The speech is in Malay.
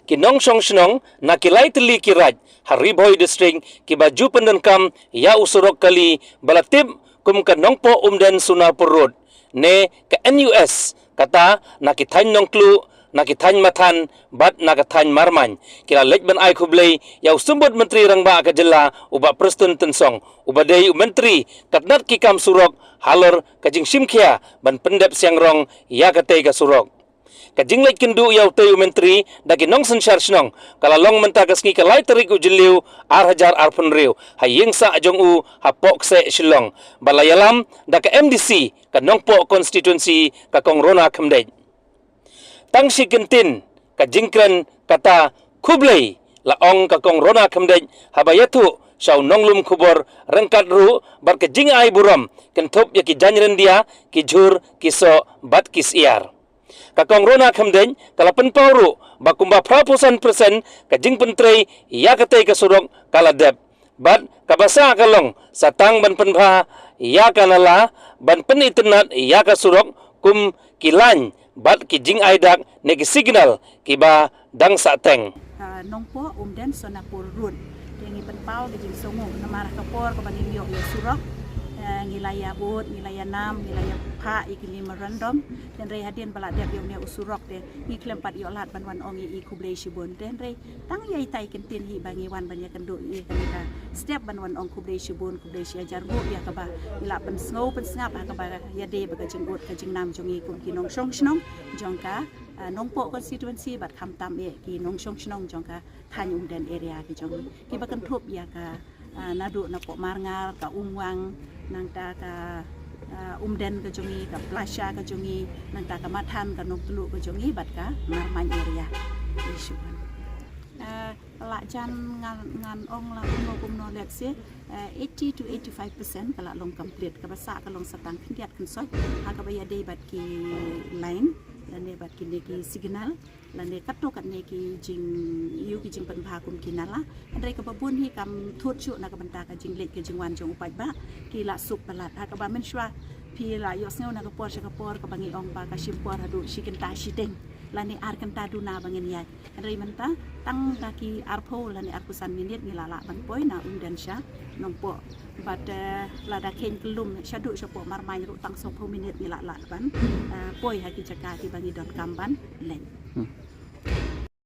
kinong song snong nakilay tili kiraj Hariboy district kibaju pendenkam ya usurok kali balatib kum kanong po umden Sunapur Road ne ke NUS kata nakithan nong klu nakithan mathan bat nakathan marman kila lek ban ai khublei yau sumbut menteri rangba ka jela uba Preston tensong uba dei menteri katnat kikam surok halor kajing simkhia ban pendep siang rong ya katei ka surok kajing lek kendu yau teu menteri daki nong sensar snong kala long menta kasngi kalai terik ujeliu hajar arpun riu hayeng sa jong u hapok se shilong balayalam daka MDC ka nongpo constituency ka kongrona khamdej tang si kentin ka jingkran kata khublei laong ka kongrona khamdej habayatu sau nonglum khubor rengkat ru bar ka jing ai buram kenthop ya ki janren dia ki jhur kiso bat kis iar ka kongrona khamdej kala penpauru bakumba prapusan persen ka jing pentrei ya katei ka surok kala dep bat kabasa kalong satang ban penpha ya kanala ban pen internet ya ka surok kum kilan bat ki jing aidak negi signal kiba dang sateng nongpo umden Sunapur Road yang penpau ke jing songo namarah kapor ke bangin yo surok ngilaya bot ngilaya nam ngilaya pha ikili merandom dan rei hadian balak dia yo ne usurok de ngiklem pat yo lat banwan ongi I kublei shibun den rei tang yai tai kentin hi bangi wan banyak kendu I kanita setiap banwan ong kublei shibun kublei syajar go ya ka ba ila pen sngau pen sngap ka ba ya de ba jing bot ka jing nam jongi kum kinong song snong jongka nongpo constituency bat kham tam e ki nong song snong jongka thanyum den area ki jongi ki ba kan thop ya ka nadu na po marngal ka umwang nang ta ka umden ka jongi ka plasha ka jongi nang ta ka mathan ka nok tulu ka jongi bat ka marman area isu la jan ngan ong la kumno let's say 80 to 85% kala long complete ka basa ka long satang khiat kan soi ha ka baya dei bat ki line dan ne bat ki signal lan ne katto kat ne ki jing yu ki jing penpha kum kinala andai ka babun hi kam thut chu na ka banta ka jing lek ki jing wan jong upai ba ki la sup palat ha ka ba men shwa pi la yo sneu na ka por ka bangi ong ba ka shimpor hadu shikinta shiteng lan ne ar kan ta du na bangin ya andai menta tang ka ki arpo lan ne arpusan minit ngilala ban poi na umdan sha nompo but lada ken kelum shadu shapo marmai ru tang 20 minit ngilala ban poi ha ki jaka ki bangi don kamban len